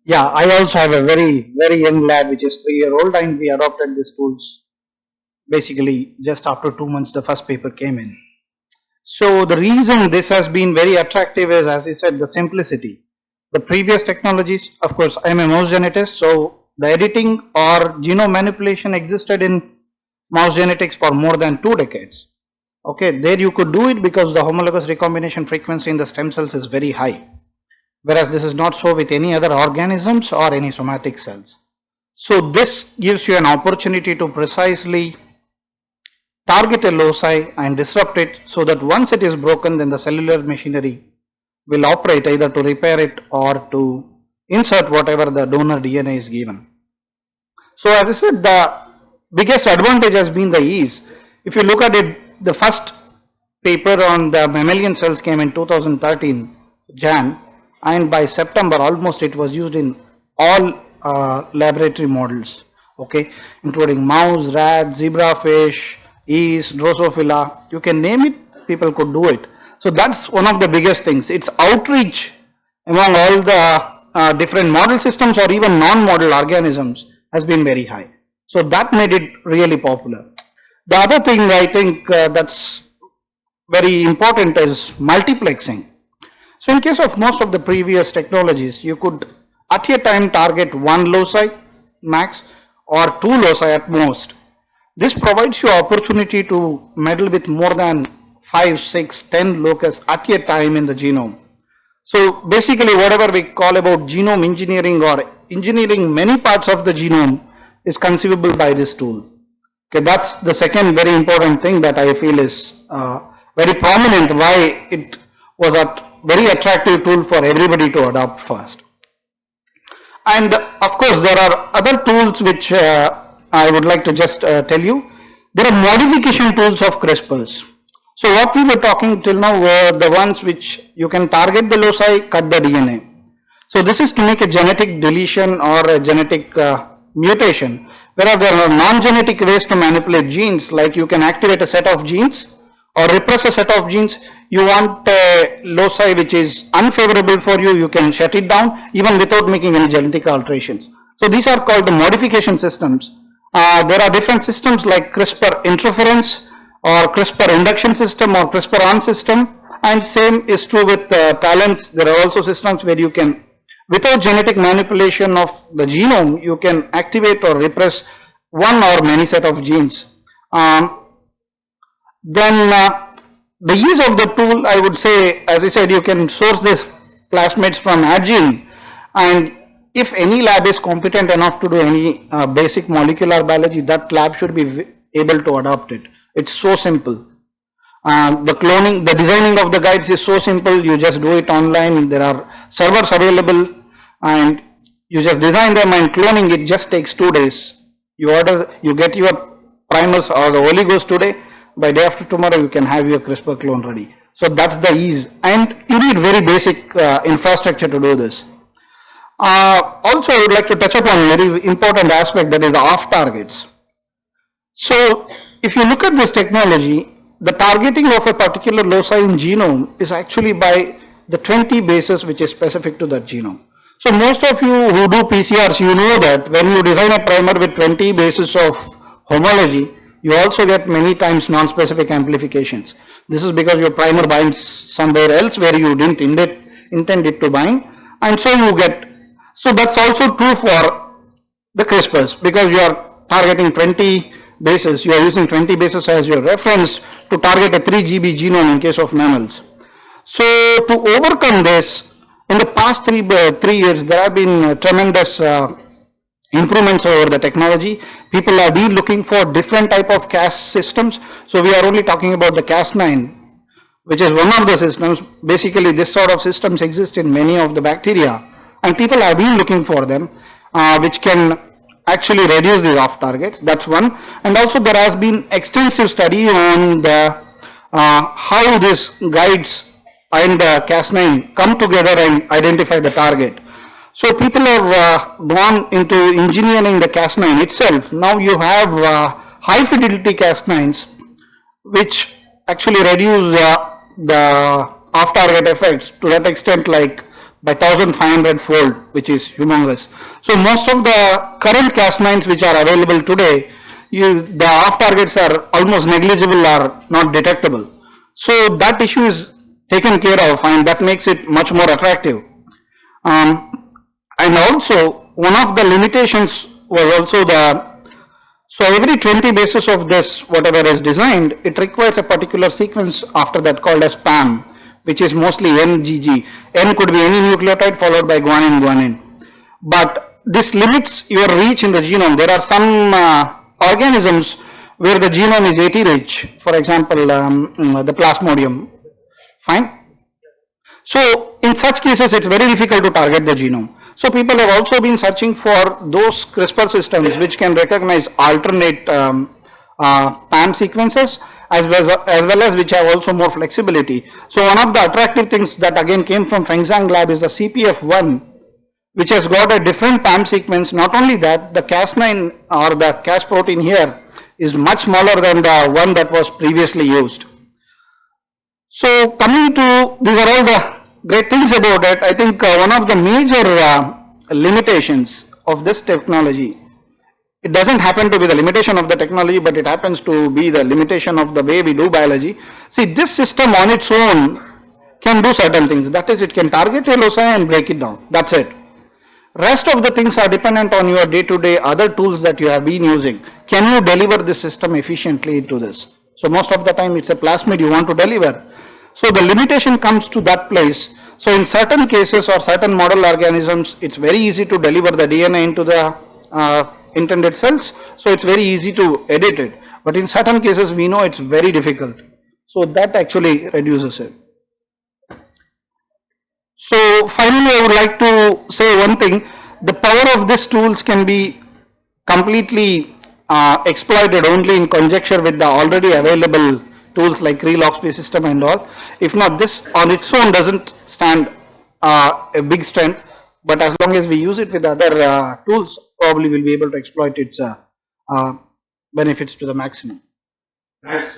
Yeah, I also have a very young lab which is 3 year old, and we adopted these tools basically just after 2 months the first paper came in. So the reason this has been very attractive is, as I said, the simplicity. The previous technologies, of course, I'm a mouse genetist, so the editing or genome manipulation existed in mouse genetics for more than 2 decades. Okay, there you could do it because the homologous recombination frequency in the stem cells is very high, whereas this is not so with any other organisms or any somatic cells. So this gives you an opportunity to precisely target a loci and disrupt it, so that once it is broken, then the cellular machinery will operate either to repair it or to insert whatever the donor DNA is given. So as I said, the biggest advantage has been the ease. If you look at it, the first paper on the mammalian cells came in 2013 Jan, and by September almost it was used in all laboratory models, okay, including mouse, rat, zebrafish, yeast, Drosophila, you can name it, people could do it. So that's one of the biggest things. Its outreach among all the different model systems or even non-model organisms has been very high. So that made it really popular. The other thing I think that's very important is multiplexing. So in case of most of the previous technologies, you could at a time target one loci max or 2 loci at most. This provides you opportunity to meddle with more than 5, 6, 10 locus at a time in the genome. So basically whatever we call about genome engineering or engineering many parts of the genome is conceivable by this tool. Okay, that's the second very important thing that I feel is very prominent, why it was a very attractive tool for everybody to adopt first. And of course there are other tools which I would like to just tell you. There are modification tools of CRISPRs. So what we were talking till now were the ones which you can target the loci, cut the DNA. So this is to make a genetic deletion or a genetic mutation, whereas there are non-genetic ways to manipulate genes, like you can activate a set of genes or repress a set of genes. You want a loci which is unfavorable for you, you can shut it down even without making any genetic alterations. So these are called the modification systems. There are different systems like CRISPR interference or CRISPR induction system or CRISPR-on system, and same is true with talents. There are also systems where you can, without genetic manipulation of the genome, you can activate or repress one or many set of genes. Then the ease of the tool, I would say, as I said, you can source this plasmids from AdGene, and if any lab is competent enough to do any basic molecular biology, that lab should be able to adopt it. It's so simple. The cloning, the designing of the guides is so simple. You just do it online. There are servers available, and you just design them, and cloning it just takes 2 days. You order, you get your primers or the oligos today. By day after tomorrow, you can have your CRISPR clone ready. So that's the ease, and you need very basic infrastructure to do this. Also, I would like to touch upon a very important aspect, that is the off targets. So if you look at this technology, the targeting of a particular loci in genome is actually by the 20 bases which is specific to that genome. So most of you who do PCRs, you know that when you design a primer with 20 bases of homology, you also get many times non-specific amplifications. This is because your primer binds somewhere else where you didn't intend it to bind, and so you get. So that's also true for the CRISPRs, because you are targeting 20 bases, you are using 20 bases as your reference to target a 3 GB genome in case of mammals. So to overcome this, in the past 3 years, there have been tremendous improvements over the technology. People have been looking for different type of Cas systems. So we are only talking about the Cas9, which is one of the systems. Basically, this sort of systems exist in many of the bacteria, and people have been looking for them, which can actually reduce the off targets. That's one. And also there has been extensive study on the how these guides and Cas9 come together and identify the target. So people have gone into engineering the Cas9 itself. Now you have high fidelity Cas9s which actually reduce the off target effects to that extent, like by 1500 fold, which is humongous. So most of the current Cas9s which are available today, the off targets are almost negligible or not detectable. So that issue is taken care of, and that makes it much more attractive. And also one of the limitations was also so every 20 bases of this, whatever is designed, it requires a particular sequence after that called as PAM, which is mostly NGG. N could be any nucleotide followed by guanine. But this limits your reach in the genome. There are some organisms where the genome is 80 rich, for example, the Plasmodium. Fine? So in such cases, it's very difficult to target the genome. So people have also been searching for those CRISPR systems which can recognize alternate PAM sequences as well as which have also more flexibility. So one of the attractive things that again came from Fengzhang lab is the CPF1, which has got a different PAM sequence. Not only that, the Cas9 or the Cas protein here is much smaller than the one that was previously used. So coming to, these are all the great things about it. I think one of the major limitations of this technology, it doesn't happen to be the limitation of the technology, but it happens to be the limitation of the way we do biology. See, this system on its own can do certain things. That is, it can target a loci and break it down. That's it. Rest of the things are dependent on your day-to-day other tools that you have been using. Can you deliver the system efficiently into this? So most of the time it's a plasmid you want to deliver. So the limitation comes to that place. So in certain cases or certain model organisms, it's very easy to deliver the DNA into the intended cells. So it's very easy to edit it. But in certain cases, we know it's very difficult. So that actually reduces it. So finally, I would like to say one thing. The power of these tools can be completely exploited only in conjecture with the already available tools like Cree-Loxp system and all. If not, this on its own doesn't stand a big strength, but as long as we use it with other tools, probably we'll be able to exploit its benefits to the maximum. Nice